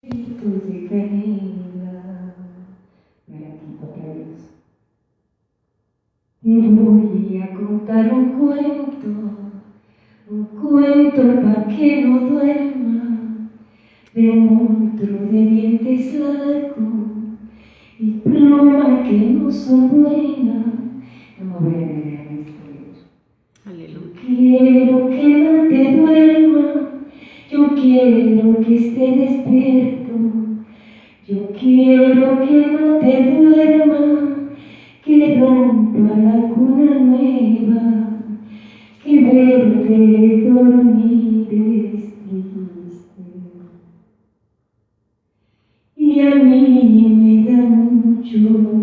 de canela para ti, Papá Dios. Te voy a contar un cuento para que no duerma, de un monstruo de dientes largos y pluma que no son buenas. No me voy a leer esto. Aleluya. Quiero que no te duermas, yo quiero que esté despierto, yo quiero que no te duermas, que rompa la cuna nueva, que verte dormir es triste. Y a mí me da mucho miedo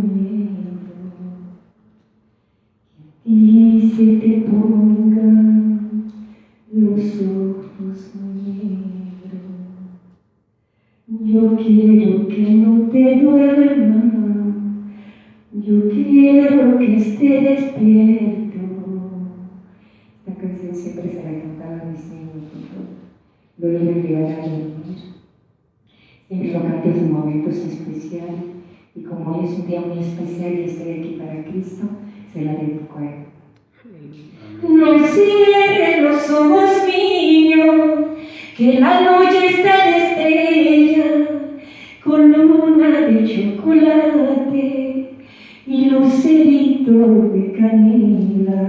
que a ti se te pongan los ojos negros. Yo quiero que no te duermas, yo quiero que esté despierto. Esta canción siempre se la cantaba a mis niños, lo iba a llevar a dormir. Siempre lo canto en momentos especiales, y como hoy es un día muy especial y estoy aquí para Cristo, se la dedico a él. No cierres los ojos míos, que la noche está de estrella, con luna de chocolate y luceritos de canela.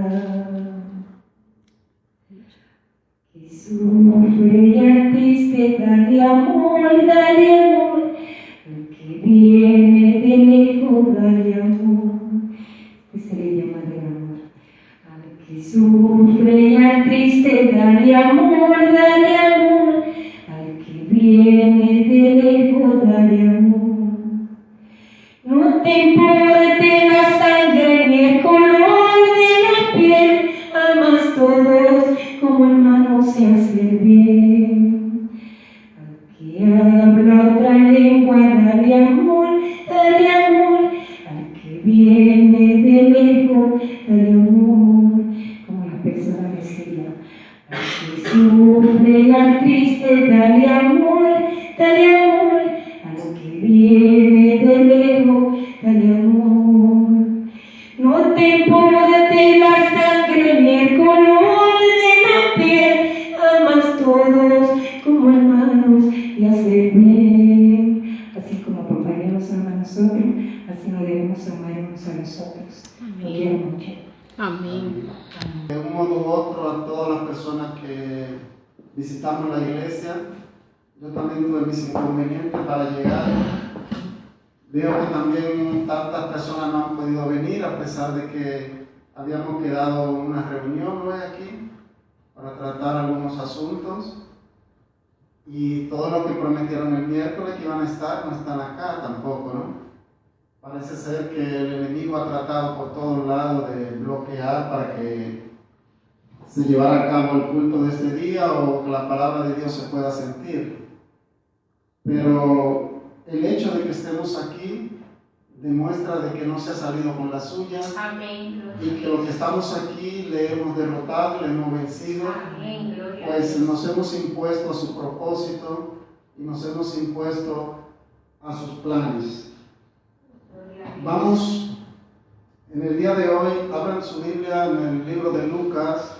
Que sufre ya triste, dale amor, al que viene de lejos, dale amor. Este se le llama del amor. Al que sufre ya triste, dale amor, al que viene de lejos, dale amor. No te importe la sangre ni el color de la piel, amas todos como hermanos se hace bien. Al que habla otra lengua, dale amor, al que viene de lejos, dale amor, como la persona decía. Al que sufre y al triste, dale amor, a lo que viene de lejos, dale amor. No te importe la sangre ni el color de la piel, amas todos como hermanos y haces bien. Así como Papá Dios nos ama a nosotros, así nos debemos amar unos a los otros. Lo quiero mucho. Amén. De un modo u otro, a todas las personas que visitamos la iglesia, yo también tuve mis inconvenientes para llegar. Veo que también tantas personas no han podido venir, a pesar de que habíamos quedado una reunión hoy aquí para tratar algunos asuntos. Y todo lo que prometieron el miércoles que iban a estar, no están acá tampoco, ¿no? Parece ser que el enemigo ha tratado por todos lados de bloquear para que se llevara a cabo el culto de este día o que la palabra de Dios se pueda sentir. Pero el hecho de que estemos aquí demuestra de que no se ha salido con la suya. Amén. Y que los que estamos aquí le hemos derrotado, le hemos vencido. Amén. Pues nos hemos impuesto a su propósito y nos hemos impuesto a sus planes. Vamos, en el día de hoy, abran su Biblia en el libro de Lucas.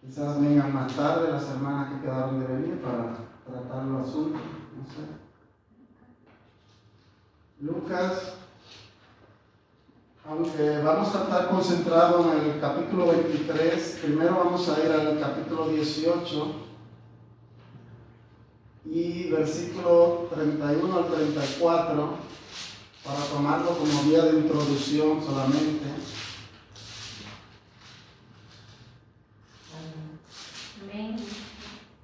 Quizás vengan más tarde las hermanas que quedaron de venir para tratar los asuntos, no sé. Lucas, aunque vamos a estar concentrados en el capítulo 23, primero vamos a ir al capítulo 18 y versículo 31 al 34 para tomarlo como vía de introducción solamente.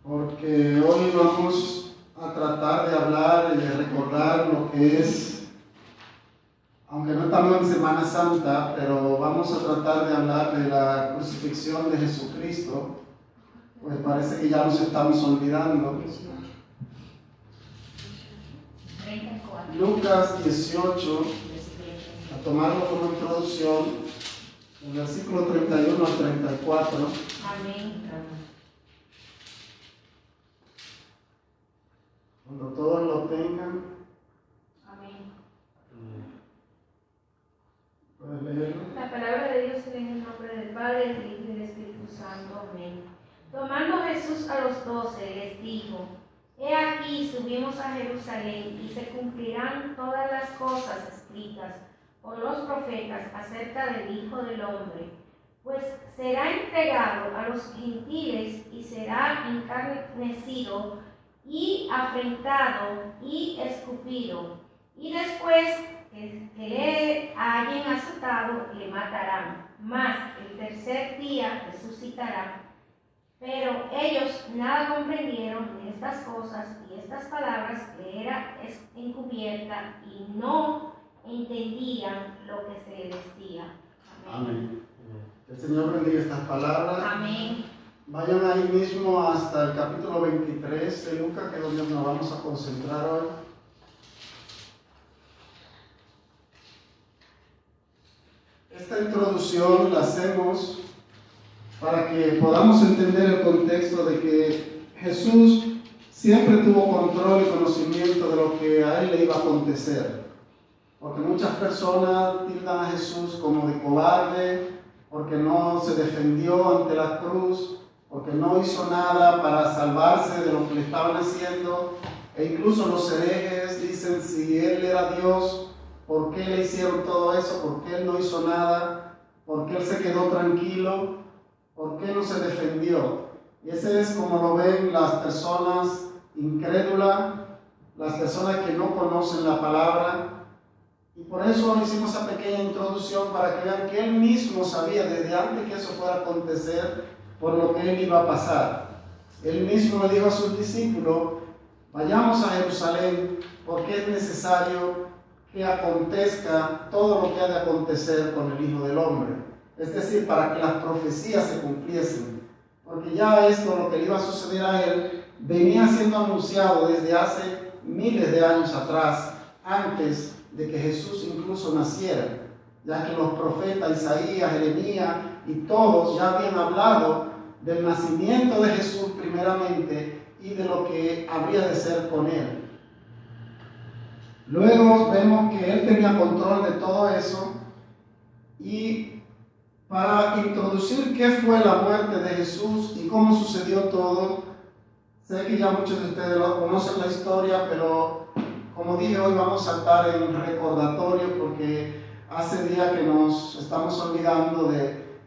Porque hoy vamos a tratar de hablar y de recordar lo que es, aunque no estamos en Semana Santa, pero vamos a tratar de hablar de la crucifixión de Jesucristo, pues parece que ya nos estamos olvidando. Lucas 18, a tomarlo como introducción, el versículo 31 al 34. Amén. Cuando todos lo tengan, Amén. pueden leerlo. La palabra de Dios en el nombre del Padre, del Hijo y del Espíritu Santo. Amén. Tomando Jesús a los 12, les dijo: He aquí, subimos a Jerusalén, y se cumplirán todas las cosas escritas por los profetas acerca del Hijo del Hombre. Pues será entregado a los gentiles y será encarnecido y afrentado y escupido, y después que le hayan azotado, le matarán, mas el tercer día resucitará. Pero ellos nada comprendieron de estas cosas, y estas palabras que era encubierta, y no entendían lo que se decía. Amén. Que el Señor bendiga estas palabras. Amén. Vayan ahí mismo hasta el capítulo 23 de Lucas, que es donde nos vamos a concentrar hoy. Esta introducción la hacemos para que podamos entender el contexto de que Jesús siempre tuvo control y conocimiento de lo que a él le iba a acontecer. Porque muchas personas tildan a Jesús como de cobarde, porque no se defendió ante la cruz, porque no hizo nada para salvarse de lo que le estaban haciendo. E incluso los herejes dicen, si él era Dios, ¿por qué le hicieron todo eso? ¿Por qué él no hizo nada? ¿Por qué él se quedó tranquilo? ¿Por qué no se defendió? Y ese es como lo ven las personas incrédulas, las personas que no conocen la palabra. Y por eso hicimos esa pequeña introducción, para que vean que él mismo sabía desde antes que eso fuera a acontecer por lo que él iba a pasar. Él mismo le dijo a sus discípulos: vayamos a Jerusalén porque es necesario que acontezca todo lo que ha de acontecer con el Hijo del Hombre. Es decir, para que las profecías se cumpliesen. Porque ya esto, lo que le iba a suceder a él, venía siendo anunciado desde hace miles de años atrás, antes de que Jesús incluso naciera, ya que los profetas Isaías, Jeremías y todos ya habían hablado del nacimiento de Jesús primeramente y de lo que habría de ser con él. Luego vemos que él tenía control de todo eso, y para introducir qué fue la muerte de Jesús y cómo sucedió todo, sé que ya muchos de ustedes conocen la historia, pero como dije, hoy vamos a estar en recordatorio porque hace días que nos estamos olvidando de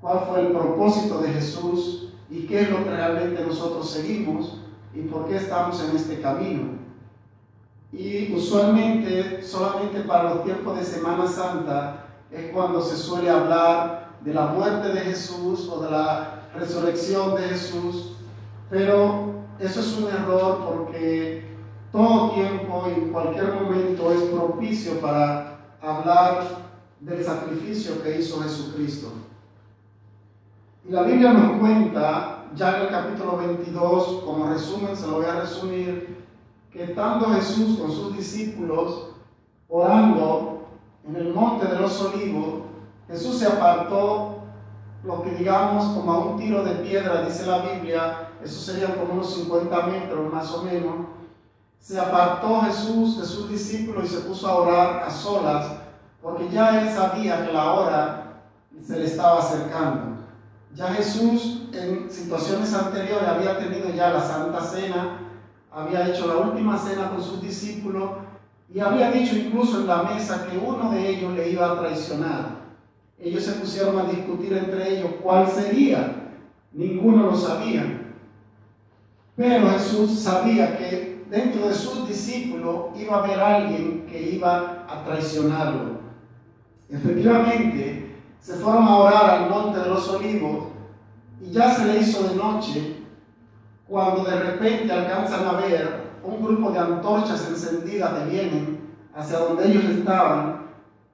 cuál fue el propósito de Jesús y qué es lo que realmente nosotros seguimos y por qué estamos en este camino. Y usualmente, solamente para los tiempos de Semana Santa, es cuando se suele hablar de la muerte de Jesús o de la resurrección de Jesús, pero eso es un error, porque todo tiempo y en cualquier momento es propicio para hablar del sacrificio que hizo Jesucristo. Y la Biblia nos cuenta, ya en el capítulo 22, como resumen, se lo voy a resumir, que estando Jesús con sus discípulos orando en el monte de los Olivos, Jesús se apartó, lo que digamos como a un tiro de piedra, dice la Biblia, eso serían como unos 50 metros más o menos. Se apartó Jesús de sus discípulos y se puso a orar a solas, porque ya él sabía que la hora se le estaba acercando. Ya Jesús en situaciones anteriores había tenido ya la Santa Cena, había hecho la última cena con sus discípulos y había dicho incluso en la mesa que uno de ellos le iba a traicionar. Ellos se pusieron a discutir entre ellos cuál sería. Ninguno lo sabía. Pero Jesús sabía que dentro de sus discípulos iba a haber alguien que iba a traicionarlo. Efectivamente, se fueron a orar al monte de los Olivos y ya se le hizo de noche, cuando de repente alcanzan a ver un grupo de antorchas encendidas que vienen hacia donde ellos estaban.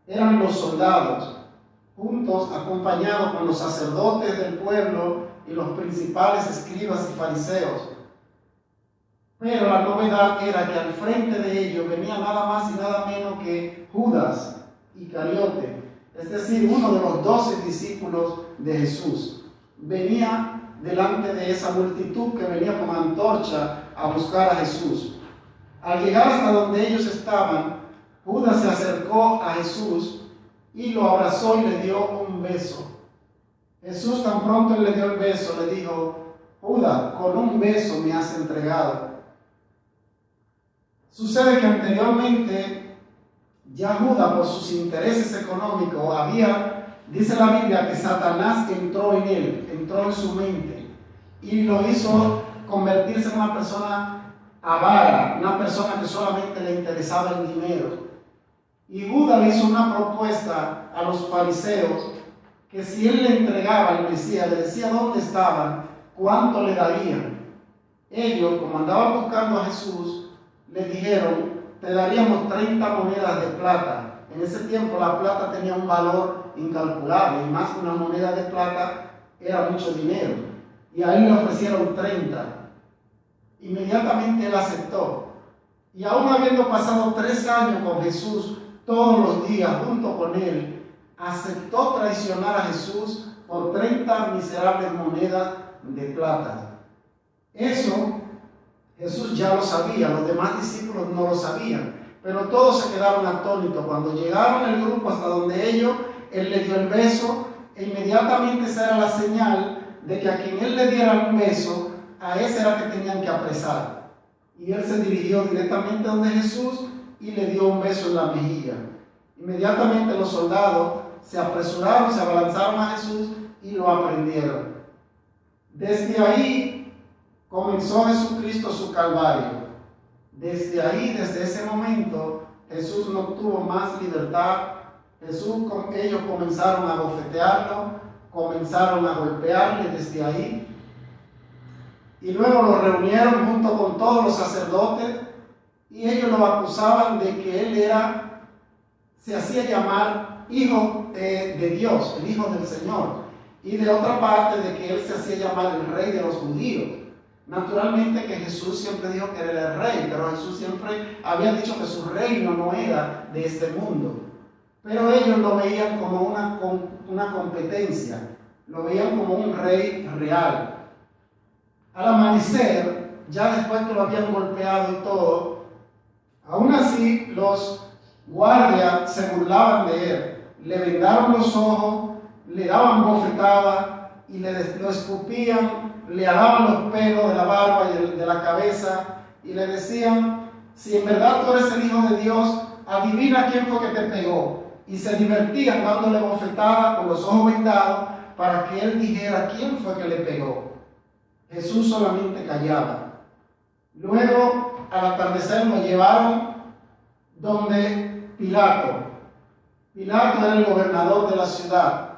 Eran los soldados, juntos, acompañados con los sacerdotes del pueblo y los principales escribas y fariseos. Pero la novedad era que al frente de ellos venía nada más y nada menos que Judas Iscariote, es decir, uno de los 12 discípulos de Jesús, venía delante de esa multitud que venía con antorcha a buscar a Jesús. Al llegar hasta donde ellos estaban, Judas se acercó a Jesús y lo abrazó y le dio un beso. Jesús, tan pronto le dio el beso, le dijo: Judas, con un beso me has entregado. Sucede que anteriormente ya Judas, por sus intereses económicos, dice la Biblia que Satanás entró en él, entró en su mente y lo hizo convertirse en una persona avara, una persona que solamente le interesaba el dinero. Y Judas le hizo una propuesta a los fariseos que si él le entregaba al Mesías, le decía dónde estaban, cuánto le darían. Ellos, como andaban buscando a Jesús, le dijeron: te daríamos 30 monedas de plata. En ese tiempo la plata tenía un valor incalculable, y más que una moneda de plata era mucho dinero. Y a él le ofrecieron 30. Inmediatamente él aceptó. Y aún habiendo pasado 3 años con Jesús, todos los días junto con él, aceptó traicionar a Jesús por 30 miserables monedas de plata. Eso Jesús ya lo sabía, los demás discípulos no lo sabían, pero todos se quedaron atónitos. Cuando llegaron el grupo hasta donde ellos, él le dio el beso, e inmediatamente esa era la señal de que a quien él le diera un beso, a ese era que tenían que apresar. Y él se dirigió directamente donde Jesús y le dio un beso en la mejilla. Inmediatamente los soldados se apresuraron, se abalanzaron a Jesús y lo aprendieron. Desde ahí comenzó Jesucristo su calvario. Desde ahí, desde ese momento, Jesús no tuvo más libertad. Ellos comenzaron a bofetearlo, comenzaron a golpearle desde ahí. Y luego lo reunieron junto con todos los sacerdotes y ellos lo acusaban de que él se hacía llamar hijo de Dios, el hijo del Señor. Y de otra parte de que él se hacía llamar el rey de los judíos. Naturalmente que Jesús siempre dijo que era el rey, pero Jesús siempre había dicho que su reino no era de este mundo. Pero ellos lo veían como una competencia, lo veían como un rey real. Al amanecer, ya después que lo habían golpeado y todo, aún así los guardias se burlaban de él, le vendaron los ojos, le daban bofetadas y lo escupían, le alaban los pelos de la barba y de la cabeza y le decían: si en verdad tú eres el Hijo de Dios, adivina quién fue que te pegó. Y se divertían dándole bofetadas con los ojos vendados para que él dijera quién fue que le pegó. Jesús solamente callaba. Luego, al atardecer, lo llevaron donde Pilato. Pilato era el gobernador de la ciudad.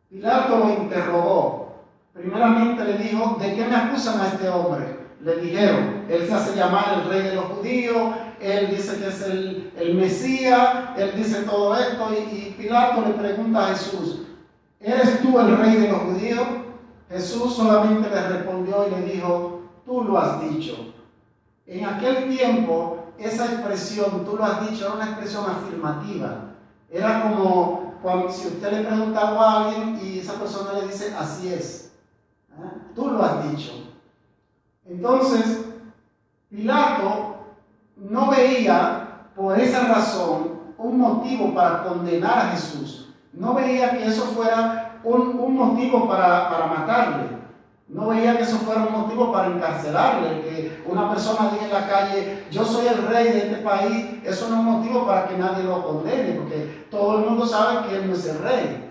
Pilato lo interrogó. Primeramente le dijo: ¿de qué me acusan a este hombre? Le dijeron: él se hace llamar el rey de los judíos, él dice que es el Mesías, él dice todo esto. Y Pilato le pregunta a Jesús: ¿eres tú el rey de los judíos? Jesús solamente le respondió y le dijo: tú lo has dicho. En aquel tiempo, esa expresión, tú lo has dicho, era una expresión afirmativa. Era como cuando si usted le pregunta algo a alguien y esa persona le dice: así es. Tú lo has dicho. Entonces, Pilato no veía por esa razón un motivo para condenar a Jesús. No veía que eso fuera un motivo para matarle. No veía que eso fuera un motivo para encarcelarle. Que una persona diga en la calle: yo soy el rey de este país, eso no es un motivo para que nadie lo condene, porque todo el mundo sabe que él no es el rey.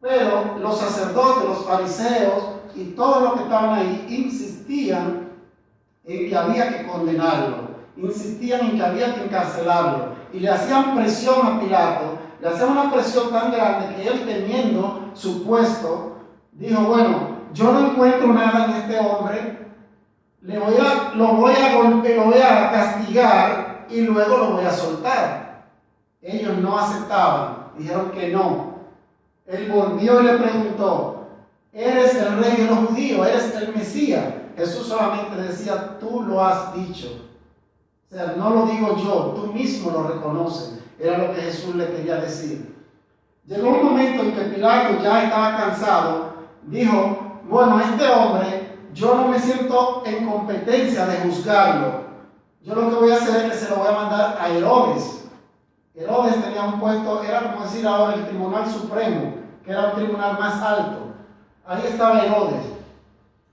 Pero los sacerdotes, los fariseos y todos los que estaban ahí insistían en que había que condenarlo, insistían en que había que encarcelarlo y le hacían presión a Pilato, le hacían una presión tan grande que él, teniendo su puesto, dijo: bueno, yo no encuentro nada en este hombre, lo voy a golpear, lo voy a castigar y luego lo voy a soltar. Ellos no aceptaban, dijeron que no. Él volvió y le preguntó: ¿eres el rey de los judíos? ¿Eres el Mesías? Jesús solamente decía: tú lo has dicho. O sea, no lo digo yo, tú mismo lo reconoces. Era lo que Jesús le quería decir. Llegó un momento en que Pilato ya estaba cansado, dijo, bueno, este hombre, yo no me siento en competencia de juzgarlo. Yo lo que voy a hacer es que se lo voy a mandar a Herodes. Herodes tenía un puesto, era como decir ahora el Tribunal Supremo, que era un tribunal más alto. Ahí estaba Herodes.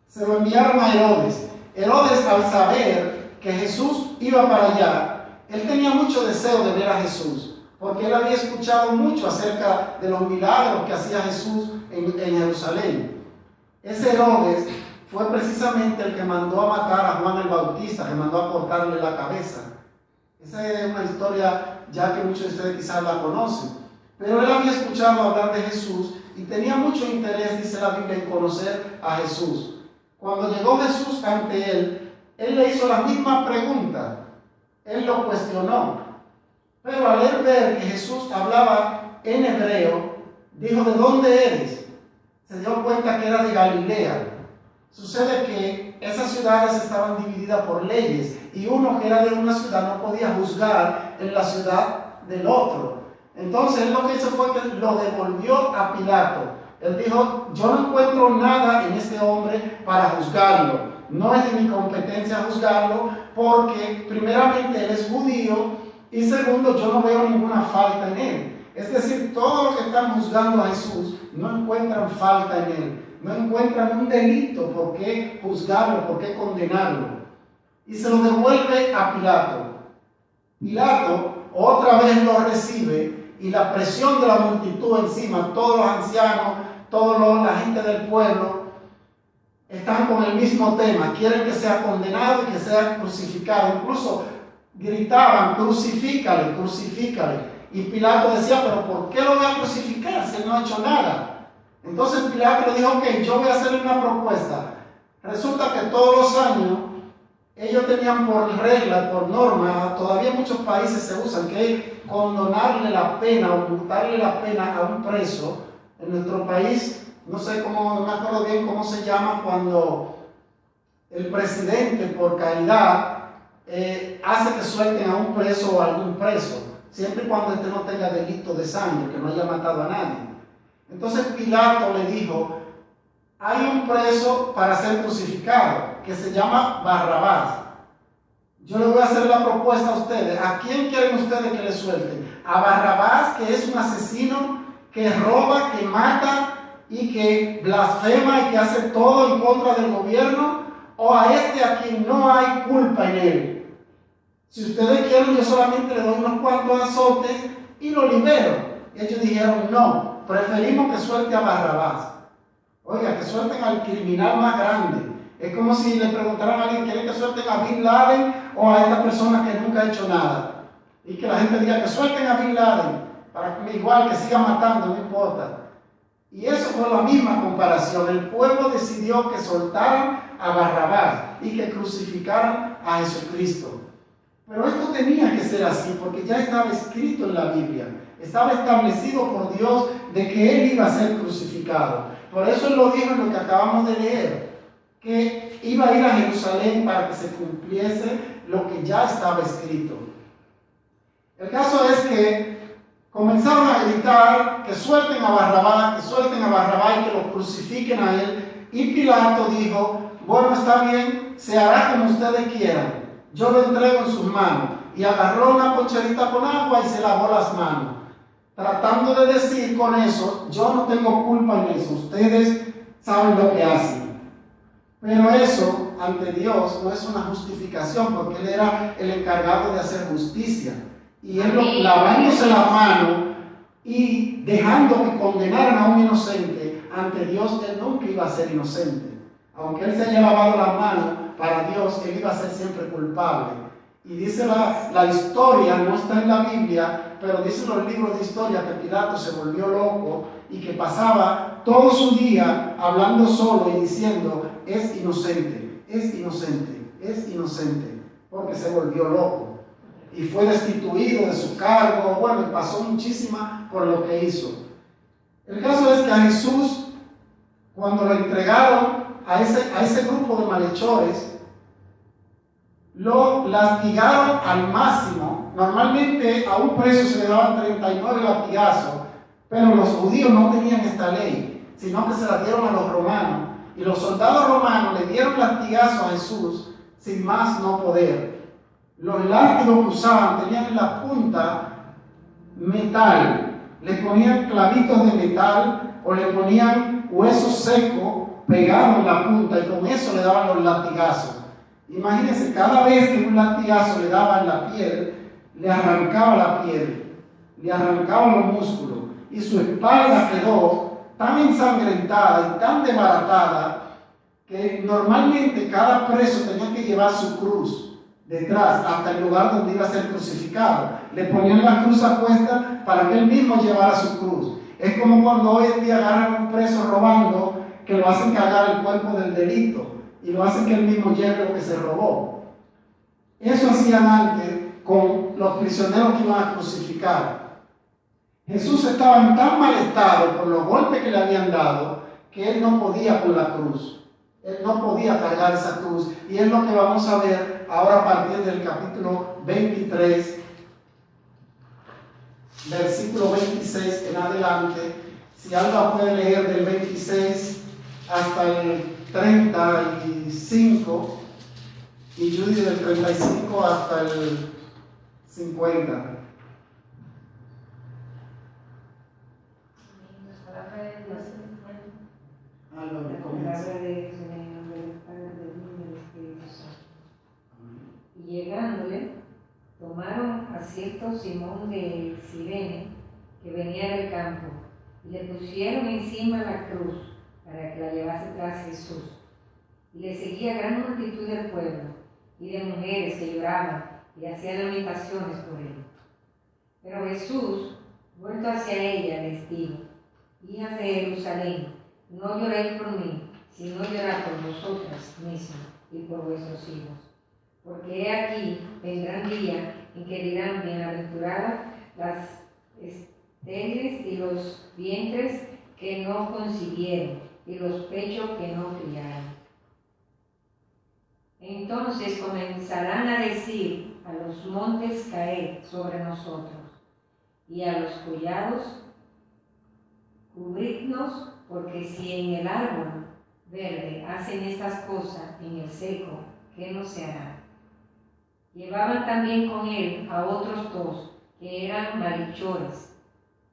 Se lo enviaron a Herodes. Herodes, al saber que Jesús iba para allá, él tenía mucho deseo de ver a Jesús, porque él había escuchado mucho acerca de los milagros que hacía Jesús en Jerusalén. Ese Herodes fue precisamente el que mandó a matar a Juan el Bautista, que mandó a cortarle la cabeza. Esa es una historia ya que muchos de ustedes quizás la conocen. Pero él había escuchado hablar de Jesús y tenía mucho interés, dice la Biblia, en conocer a Jesús. Cuando llegó Jesús ante él le hizo la misma pregunta. Él lo cuestionó. Pero al él ver que Jesús hablaba en hebreo, dijo, ¿de dónde eres? Se dio cuenta que era de Galilea. Sucede que esas ciudades estaban divididas por leyes y uno que era de una ciudad no podía juzgar en la ciudad del otro. Entonces él lo que hizo fue que lo devolvió a Pilato. Él dijo, yo no encuentro nada en este hombre para juzgarlo. No es de mi competencia juzgarlo porque primeramente él es judío y segundo yo no veo ninguna falta en él. Es decir, todos los que están juzgando a Jesús no encuentran falta en él. No encuentran un delito por qué juzgarlo, por qué condenarlo. Y se lo devuelve a Pilato. Pilato otra vez lo recibe y la presión de la multitud encima, todos los ancianos, toda la gente del pueblo, están con el mismo tema. Quieren que sea condenado y que sea crucificado. Incluso gritaban, crucifícale, crucifícale. Y Pilato decía, pero ¿por qué lo voy a crucificar si él no ha hecho nada? Entonces Pilato le dijo, ok, yo voy a hacerle una propuesta. Resulta que todos los años ellos tenían por regla, por norma, todavía en muchos países se usan, que es condonarle la pena o multarle la pena a un preso. En nuestro país, no sé cómo, no me acuerdo bien cómo se llama cuando el presidente por caridad hace que suelten a un preso o a algún preso, siempre y cuando este no tenga delito de sangre, que no haya matado a nadie. Entonces Pilato le dijo, hay un preso para ser crucificado, que se llama Barrabás. Yo le voy a hacer la propuesta a ustedes. ¿A quién quieren ustedes que le suelten? ¿A Barrabás, que es un asesino, que roba, que mata y que blasfema y que hace todo en contra del gobierno? ¿O a este a quien no hay culpa en él? Si ustedes quieren, yo solamente le doy unos cuantos azotes y lo libero. Ellos dijeron, no, preferimos que suelte a Barrabás. Oiga, que suelten al criminal más grande. Es como si le preguntaran a alguien, ¿quieren que suelten a Bin Laden o a esta persona que nunca ha hecho nada? Y que la gente diga que suelten a Bin Laden, para que igual que siga matando, no importa. Y eso fue la misma comparación. El pueblo decidió que soltaran a Barrabás y que crucificaran a Jesucristo. Pero esto tenía que ser así, porque ya estaba escrito en la Biblia. Estaba establecido por Dios de que Él iba a ser crucificado. Por eso Él lo dijo en lo que acabamos de leer, que iba a ir a Jerusalén para que se cumpliese lo que ya estaba escrito. El caso es que comenzaron a gritar que suelten a Barrabás, y que lo crucifiquen a Él. Y Pilato dijo, bueno, está bien, se hará como ustedes quieran. Yo lo entrego en sus manos. Y agarró una poncherita con agua y se lavó las manos, tratando de decir con eso, yo no tengo culpa en eso, ustedes saben lo que hacen. Pero eso, ante Dios, no es una justificación, porque Él era el encargado de hacer justicia. Y Él, lavándose la mano y dejando que condenaran a un inocente, ante Dios Él nunca iba a ser inocente. Aunque Él se haya lavado la mano, para Dios Él iba a ser siempre culpable. Y dice la historia, no está en la Biblia, pero dicen los libros de historia que Pilato se volvió loco y que pasaba todo su día hablando solo y diciendo, es inocente, es inocente, es inocente, porque se volvió loco. Y fue destituido de su cargo, bueno, y pasó muchísima por lo que hizo. El caso es que a Jesús, cuando lo entregaron a ese grupo de malhechores, lo lastigaron al máximo. Normalmente a un preso se le daban 39 latigazos, Pero los judíos no tenían esta ley, sino que se la dieron a los romanos. Y los soldados romanos le dieron latigazo a Jesús sin más no poder. Los látigos que usaban tenían en la punta metal, le ponían clavitos de metal o le ponían hueso seco pegado en la punta y con eso le daban los latigazos. Imagínense, cada vez que un latigazo le daba en la piel, le arrancaba la piel, le arrancaba los músculos y su espalda quedó tan ensangrentada y tan desbaratada que normalmente cada preso tenía que llevar su cruz detrás hasta el lugar donde iba a ser crucificado. Le ponían la cruz a cuesta para que él mismo llevara su cruz. Es como cuando hoy en día agarran a un preso robando, que lo hacen cargar el cuerpo del delito y lo hacen que él mismo lleve lo que se robó. Eso hacían antes con los prisioneros que iban a crucificar. Jesús estaba en tan mal estado por los golpes que le habían dado que él no podía con la cruz. Él no podía cargar esa cruz. Y es lo que vamos a ver ahora a partir del capítulo 23, versículo 26 en adelante. Si Alba puede leer del 26 hasta el 35 y Judy del 35 hasta el 50. La palabra de Dios en el nombre del Padre, del Hijo y del Espíritu Santo. Y llegándole, tomaron a cierto Simón de Cirene, que venía del campo, y le pusieron encima la cruz para que la llevase tras Jesús. Y le seguía gran multitud del pueblo y de mujeres que lloraban y hacían lamentaciones por él. Pero Jesús, vuelto hacia ella, les dijo: hijas de Jerusalén, no lloréis por mí, sino llorad por vosotras mismas y por vuestros hijos. Porque he aquí, vendrá un día en que dirán: bienaventuradas las estériles y los vientres que no concibieron y los pechos que no criaron. Entonces comenzarán a decir a los montes: caed sobre nosotros, y a los collados: cubridnos, porque si en el árbol verde hacen estas cosas, en el seco, ¿qué no se hará? Llevaban también con él a otros dos, que eran malhechores,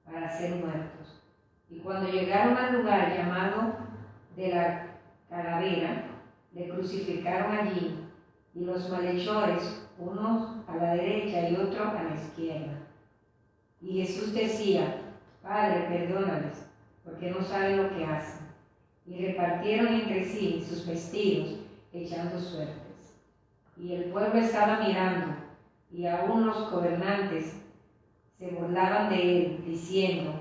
para ser muertos. Y cuando llegaron al lugar llamado de la Calavera, le crucificaron allí, y los malhechores, uno a la derecha y otro a la izquierda. Y Jesús decía: Padre, perdónales, porque no saben lo que hacen. Y repartieron entre sí sus vestidos, echando suertes. Y el pueblo estaba mirando, y aún los gobernantes se burlaban de él, diciendo: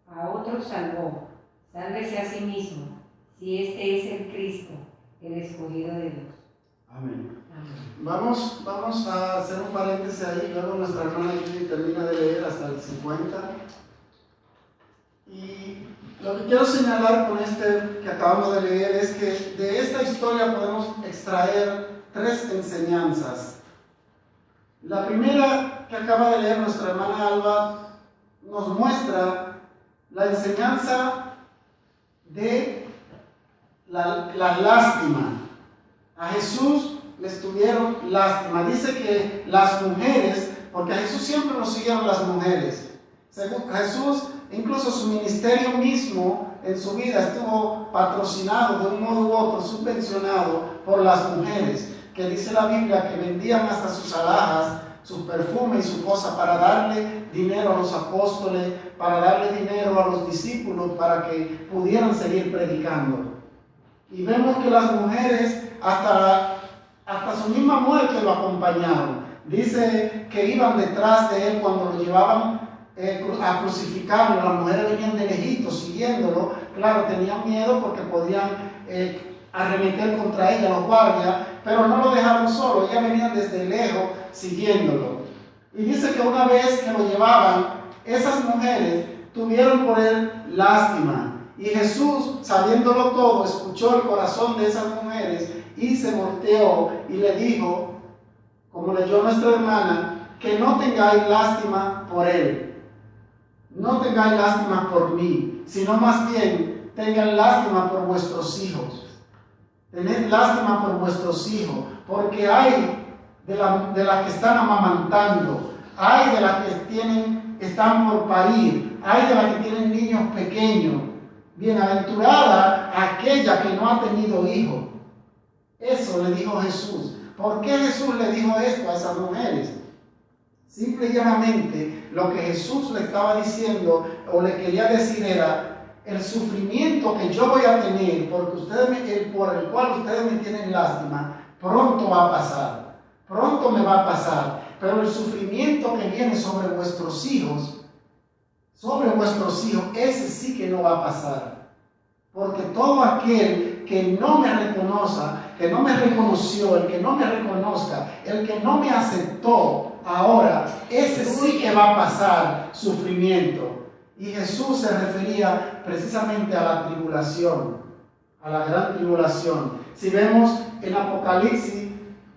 a otros salvó, sálvese a sí mismo, si este es el Cristo, el escogido de Dios. Amén. Vamos a hacer un paréntesis ahí, luego nuestra hermana Judy termina de leer hasta el 50. Y lo que quiero señalar con este que acabamos de leer es que de esta historia podemos extraer 3 enseñanzas. La primera que acaba de leer nuestra hermana Alba nos muestra la enseñanza de la lástima. A Jesús les tuvieron lástima. Dice que las mujeres, porque a Jesús siempre nos siguieron las mujeres. Jesús, incluso su ministerio mismo en su vida estuvo patrocinado de un modo u otro, subvencionado por las mujeres, que dice la Biblia que vendían hasta sus alhajas, sus perfumes y su cosa para darle dinero a los apóstoles, para darle dinero a los discípulos para que pudieran seguir predicando. Y vemos que las mujeres hasta su misma muerte lo acompañaron. Dice que iban detrás de él cuando lo llevaban a crucificarlo. Las mujeres venían de lejitos siguiéndolo. Claro, tenían miedo porque podían arremeter contra ella los guardias, pero no lo dejaron solo. Ellas venían desde lejos siguiéndolo. Y dice que una vez que lo llevaban, esas mujeres tuvieron por él lástima. Y Jesús, sabiéndolo todo, escuchó el corazón de esas mujeres y se volteó y le dijo, como leyó nuestra hermana, que no tengáis lástima por él. no tengáis lástima por mí, sino más bien tengan lástima por vuestros hijos. Tened lástima por vuestros hijos, porque hay de las que están amamantando, hay de las que están por parir, hay de las que tienen niños pequeños. Bienaventurada aquella que no ha tenido hijo. Eso le dijo Jesús. ¿Por qué Jesús le dijo esto a esas mujeres? Simple y llanamente, lo que Jesús le estaba diciendo o le quería decir era: el sufrimiento que yo voy a tener por el cual ustedes me tienen lástima, pronto va a pasar, pronto me va a pasar. Pero el sufrimiento que viene sobre vuestros hijos, ese sí que no va a pasar. Porque todo aquel que no me reconozca, que no me reconoció, el que no me reconozca, el que no me aceptó, ahora, ese sí que va a pasar sufrimiento. Y Jesús se refería precisamente a la tribulación, a la gran tribulación. Si vemos en Apocalipsis,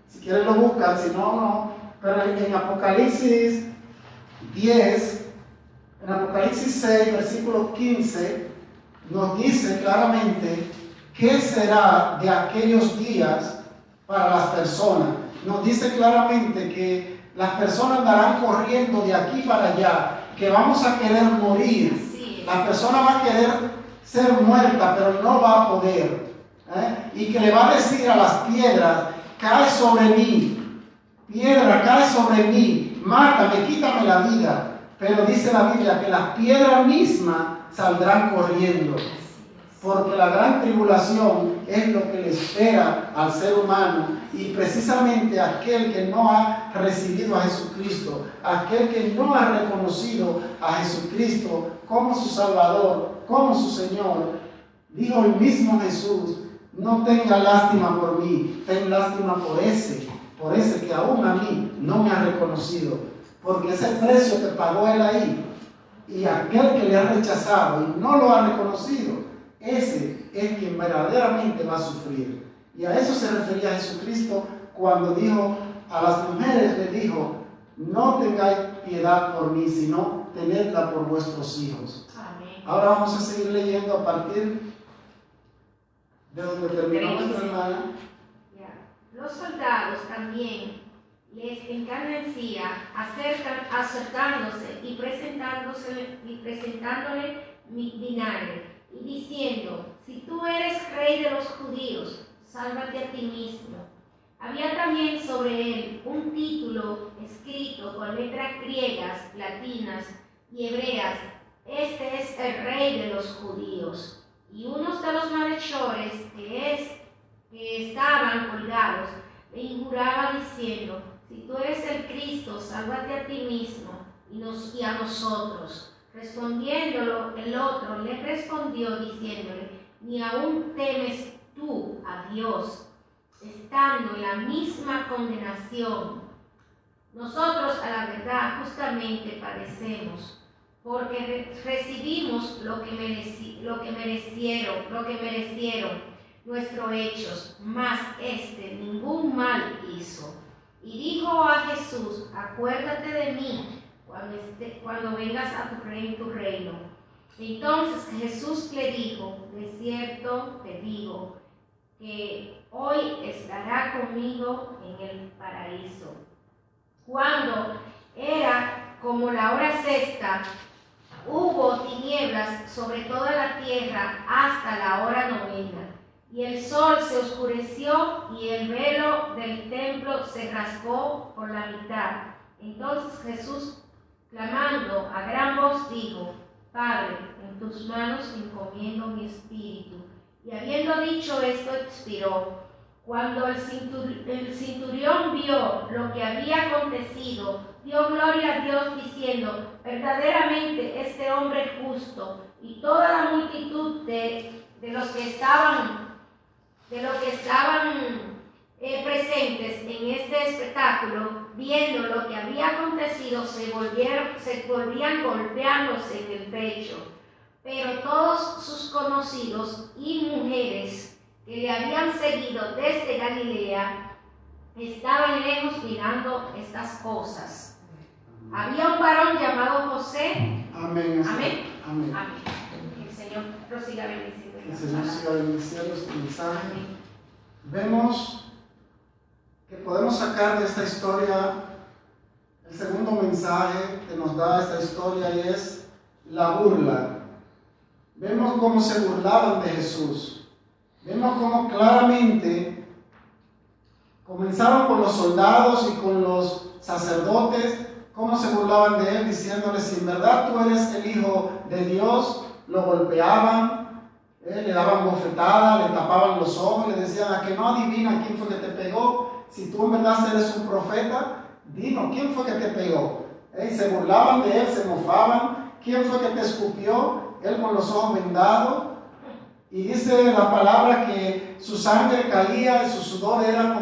si quieren lo buscan, si no, no, pero en Apocalipsis 10, en Apocalipsis 6, versículo 15, nos dice claramente qué será de aquellos días para las personas. Nos dice claramente que las personas andarán corriendo de aquí para allá, que vamos a querer morir. La persona va a querer ser muerta, pero no va a poder. Y que le va a decir a las piedras: cae sobre mí, piedra, cae sobre mí, mátame, quítame la vida. Pero dice la Biblia que las piedras mismas saldrán corriendo, porque la gran tribulación es lo que le espera al ser humano, y precisamente aquel que no ha recibido a Jesucristo, aquel que no ha reconocido a Jesucristo como su Salvador, como su Señor. Dijo el mismo Jesús: no tenga lástima por mí, ten lástima por ese que aún a mí no me ha reconocido, porque ese precio que pagó él ahí, y aquel que le ha rechazado y no lo ha reconocido, ese es quien verdaderamente va a sufrir. Y a eso se refería Jesucristo cuando dijo a las mujeres, le dijo: no tengáis piedad por mí, sino tenedla por vuestros hijos. Amén. Ahora vamos a seguir leyendo a partir de donde terminó nuestra hermana. Los soldados también les encarnecía acercándose y presentándole vinagre, y diciendo: si tú eres rey de los judíos, sálvate a ti mismo. Había también sobre él un título escrito con letras griegas, latinas y hebreas: este es el rey de los judíos. Y unos de los malhechores que estaban colgados le injuraba diciendo: si tú eres el Cristo, sálvate a ti mismo y a nosotros. Respondiéndolo el otro le respondió diciéndole: ni aún temes tú a Dios, estando en la misma condenación. Nosotros a la verdad justamente padecemos, porque recibimos lo que merecieron nuestros hechos, mas ningún mal hizo. Y dijo a Jesús: acuérdate de mí cuando vengas a tu reino. Entonces Jesús le dijo: de cierto te digo que hoy estará conmigo en el paraíso. Cuando era como la hora sexta, hubo tinieblas sobre toda la tierra hasta la hora novena, y el sol se oscureció y el velo del templo se rasgó por la mitad. Entonces Jesús, clamando a gran voz, dijo: Padre, en tus manos encomiendo mi espíritu. Y habiendo dicho esto, expiró. Cuando el centurión vio lo que había acontecido, dio gloria a Dios diciendo: verdaderamente este hombre es justo. Y toda la multitud de los que estaban presentes en este espectáculo, viendo lo que había acontecido, se volvían golpeándose en el pecho. Pero todos sus conocidos y mujeres que le habían seguido desde Galilea estaban lejos mirando estas cosas. Había un varón llamado José. Amén. Amén. Amén. Amén. Que el Señor prosiga bendiciendo. Que el Señor siga bendiciendo este mensaje. Amén. Vemos que podemos sacar de esta historia el segundo mensaje que nos da esta historia, y es la burla. Vemos cómo se burlaban de Jesús. Vemos cómo claramente comenzaron con los soldados y con los sacerdotes, cómo se burlaban de él, diciéndole: si en verdad tú eres el Hijo de Dios. Lo golpeaban, le daban bofetadas, le tapaban los ojos, le decían: a que no adivina quién fue que te pegó. Si tú en verdad eres un profeta, dinos quién fue que te pegó. Se burlaban de él, se mofaban. ¿Quién fue que te escupió? Él con los ojos vendados. Y dice la palabra que su sangre caía y su sudor era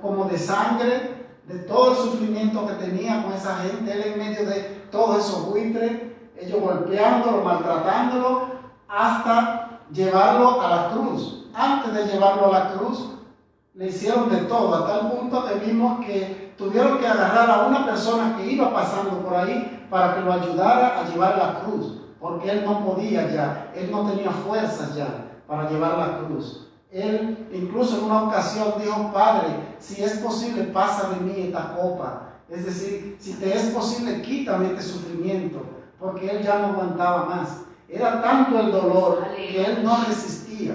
como de sangre, de todo el sufrimiento que tenía con esa gente. Él en medio de todos esos buitres, ellos golpeándolo, maltratándolo, hasta llevarlo a la cruz. Antes de llevarlo a la cruz, le hicieron de todo, a tal punto que vimos que tuvieron que agarrar a una persona que iba pasando por ahí para que lo ayudara a llevar la cruz, porque él no podía ya, él no tenía fuerzas ya para llevar la cruz. Él incluso en una ocasión dijo: Padre, si es posible, pasa de mí esta copa. Es decir, si te es posible, quítame este sufrimiento, porque él ya no aguantaba más. Era tanto el dolor que él no resistía.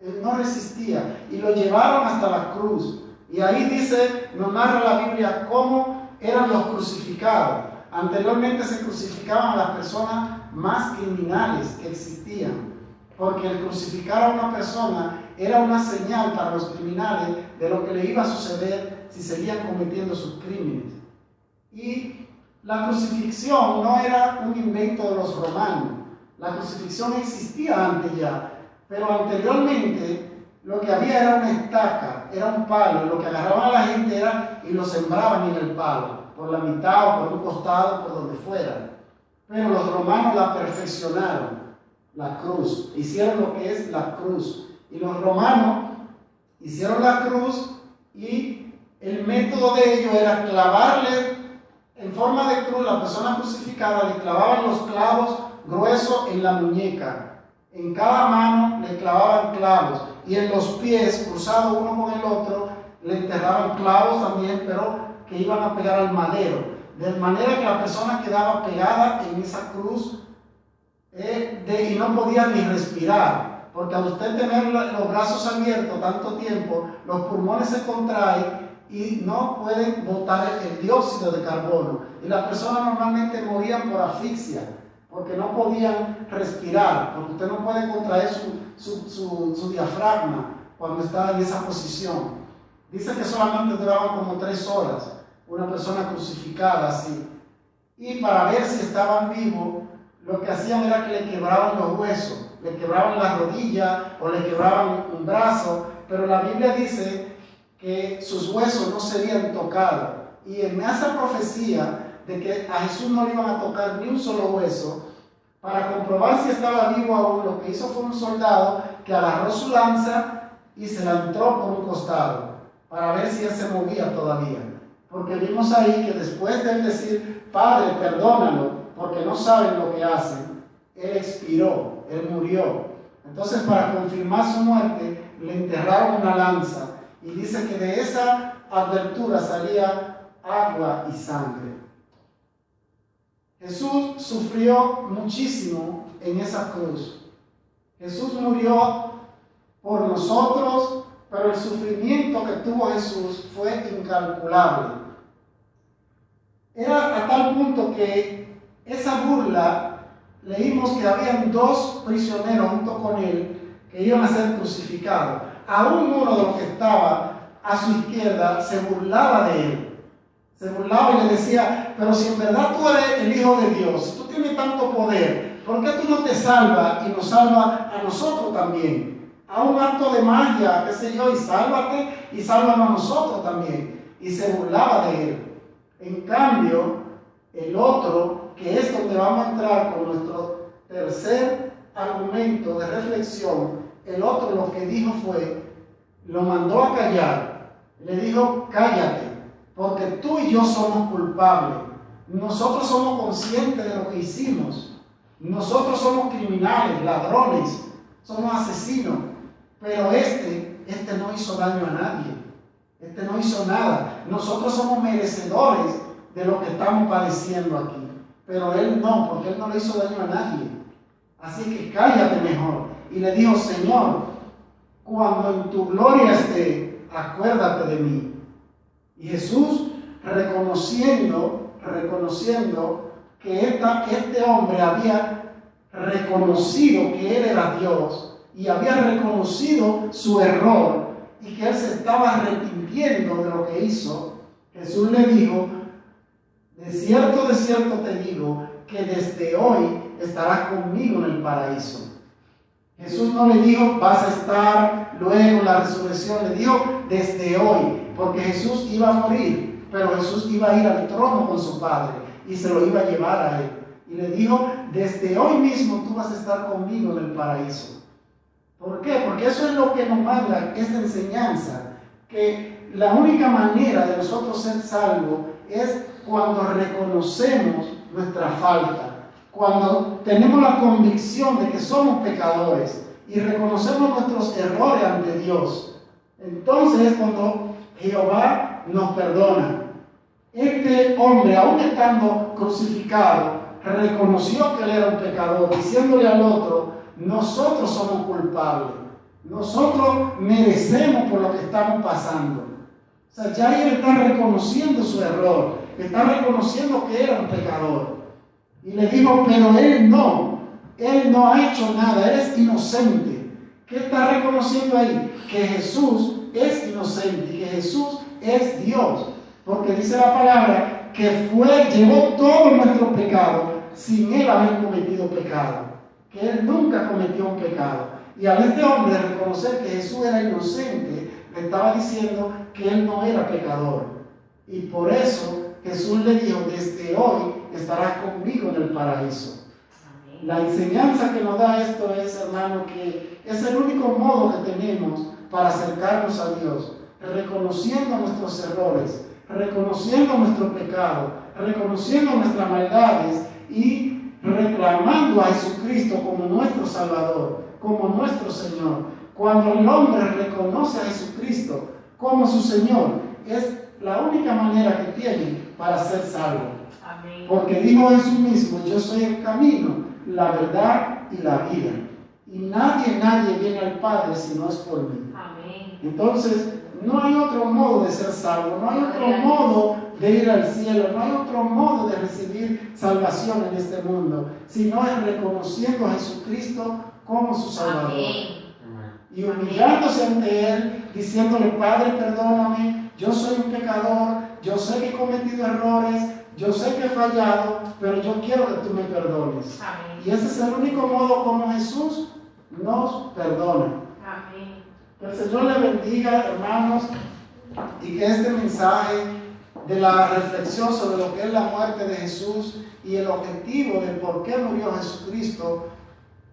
Él no resistía. Y lo llevaron hasta la cruz. Y ahí dice, nos narra la Biblia cómo eran los crucificados. Anteriormente se crucificaban a las personas más criminales que existían, porque el crucificar a una persona era una señal para los criminales de lo que le iba a suceder si seguían cometiendo sus crímenes. Y la crucifixión no era un invento de los romanos. La crucifixión existía antes ya, pero anteriormente lo que había era una estaca, era un palo, y lo que agarraban a la gente era y lo sembraban en el palo, por la mitad o por un costado, por donde fuera. Pero los romanos la perfeccionaron, la cruz, hicieron lo que es la cruz. Y los romanos hicieron la cruz, y el método de ello era clavarle en forma de cruz. La persona crucificada le clavaban los clavos gruesos en la muñeca, en cada mano le clavaban clavos, y en los pies, cruzados uno con el otro, le enterraban clavos también, pero que iban a pegar al madero, de manera que la persona quedaba pegada en esa cruz y no podía ni respirar, porque al usted tener los brazos abiertos tanto tiempo, los pulmones se contraen y no pueden botar el dióxido de carbono, y las personas normalmente morían por asfixia, porque no podían respirar, porque usted no puede contraer su diafragma cuando está en esa posición. Dice que solamente duraban como 3 horas una persona crucificada así, y para ver si estaban vivos, lo que hacían era que le quebraban los huesos, le quebraban la rodilla o le quebraban un brazo, pero la Biblia dice que sus huesos no serían tocados, y en esa profecía de que a Jesús no le iban a tocar ni un solo hueso, para comprobar si estaba vivo aún, lo que hizo fue un soldado que agarró su lanza y se la entró por un costado, para ver si él se movía todavía. Porque vimos ahí que después de él decir: Padre, perdónalo, porque no saben lo que hacen, él expiró, él murió. Entonces, para confirmar su muerte, le enterraron una lanza, y dice que de esa abertura salía agua y sangre. Jesús sufrió muchísimo en esa cruz. Jesús murió por nosotros, pero el sufrimiento que tuvo Jesús fue incalculable. Era a tal punto que esa burla, leímos que habían 2 prisioneros junto con él que iban a ser crucificados. Aún uno de los que estaba a su izquierda se burlaba de él. Se burlaba y le decía: pero si en verdad tú eres el Hijo de Dios, si tú tienes tanto poder, ¿por qué tú no te salvas y nos salvas a nosotros también? A un acto de magia, qué sé yo, y sálvate y sálvanos a nosotros también. Y se burlaba de él. En cambio, el otro, que es donde vamos a entrar con nuestro tercer argumento de reflexión, el otro lo que dijo fue, lo mandó a callar, le dijo: cállate, porque tú y yo somos culpables. Nosotros somos conscientes de lo que hicimos. Nosotros somos criminales, ladrones, somos asesinos. Pero este no hizo daño a nadie. Este no hizo nada. Nosotros somos merecedores de lo que estamos padeciendo aquí. Pero él no, porque él no le hizo daño a nadie. Así que cállate mejor. Y le dijo, Señor, cuando en tu gloria esté, acuérdate de mí. Y Jesús, reconociendo que este hombre había reconocido que él era Dios y había reconocido su error y que él se estaba arrepintiendo de lo que hizo, Jesús le dijo, de cierto te digo, que desde hoy estarás conmigo en el paraíso. Jesús no le dijo, vas a estar luego en la resurrección, le dijo, desde hoy, porque Jesús iba a morir, pero Jesús iba a ir al trono con su Padre y se lo iba a llevar a él. Y le dijo, desde hoy mismo tú vas a estar conmigo en el paraíso. ¿Por qué? Porque eso es lo que nos manda esta enseñanza, que la única manera de nosotros ser salvos es cuando reconocemos nuestra falta, cuando tenemos la convicción de que somos pecadores y reconocemos nuestros errores ante Dios. Entonces es cuando Jehová nos perdona. Este hombre, aún estando crucificado, reconoció que él era un pecador, diciéndole al otro, nosotros somos culpables, nosotros merecemos por lo que estamos pasando. O sea, ya él está reconociendo su error, está reconociendo que era un pecador. Y le dijo, pero él no ha hecho nada, él es inocente. ¿Qué está reconociendo ahí? Que Jesús es inocente y que Jesús es Dios. Porque dice la palabra que llevó todo nuestro pecado sin él haber cometido pecado. Que él nunca cometió un pecado. Y al este hombre reconocer que Jesús era inocente, le estaba diciendo que él no era pecador. Y por eso Jesús le dijo, desde hoy estarás conmigo en el paraíso. Amén. La enseñanza que nos da esto es, hermano, que es el único modo que tenemos para acercarnos a Dios, reconociendo nuestros errores, reconociendo nuestro pecado, reconociendo nuestras maldades y reclamando a Jesucristo como nuestro Salvador, como nuestro Señor. Cuando el hombre reconoce a Jesucristo como su Señor, es la única manera que tiene para ser salvo. Amén. Porque dijo Jesús mismo, yo soy el camino, la verdad y la vida. Y nadie viene al Padre si no es por mí. Amén. Entonces, no hay otro modo de ser salvo, no hay otro modo de ir al cielo, no hay otro modo de recibir salvación en este mundo, sino es reconociendo a Jesucristo como su Salvador. Amén. Y humillándose ante Él, diciéndole, Padre, perdóname, yo soy un pecador, yo sé que he cometido errores, yo sé que he fallado, pero yo quiero que tú me perdones. Amén. Y ese es el único modo como Jesús nos perdona. Amén. Que el Señor le bendiga, hermanos, y que este mensaje de la reflexión sobre lo que es la muerte de Jesús y el objetivo de por qué murió Jesucristo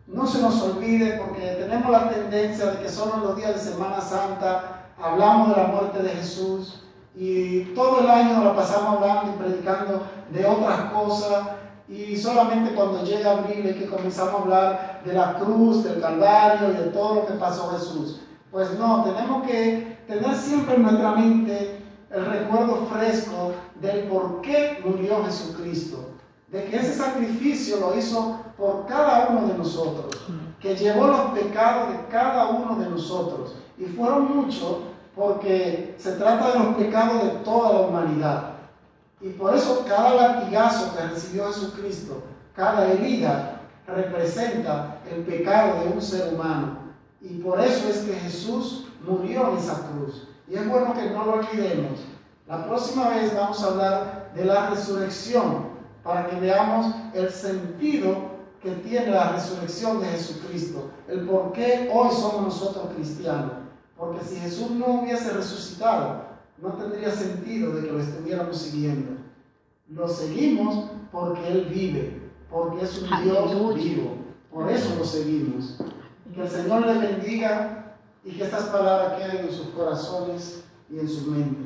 no se nos olvide, porque tenemos la tendencia de que solo en los días de Semana Santa hablamos de la muerte de Jesús y todo el año la pasamos hablando y predicando de otras cosas, y solamente cuando llega abril es que comenzamos a hablar de la cruz, del Calvario y de todo lo que pasó Jesús. Pues no, tenemos que tener siempre en nuestra mente el recuerdo fresco del por qué murió Jesucristo, de que ese sacrificio lo hizo por cada uno de nosotros, que llevó los pecados de cada uno de nosotros, y fueron muchos, porque se trata de los pecados de toda la humanidad. Y por eso cada latigazo que recibió Jesucristo, cada herida, representa el pecado de un ser humano. Y por eso es que Jesús murió en esa cruz. Y es bueno que no lo olvidemos. La próxima vez vamos a hablar de la resurrección, para que veamos el sentido que tiene la resurrección de Jesucristo, el por qué hoy somos nosotros cristianos. Porque si Jesús no hubiese resucitado, no tendría sentido de que lo estuviéramos siguiendo. Lo seguimos porque Él vive, porque es un Dios vivo. Por eso lo seguimos. Que el Señor le bendiga y que estas palabras queden en sus corazones y en sus mentes.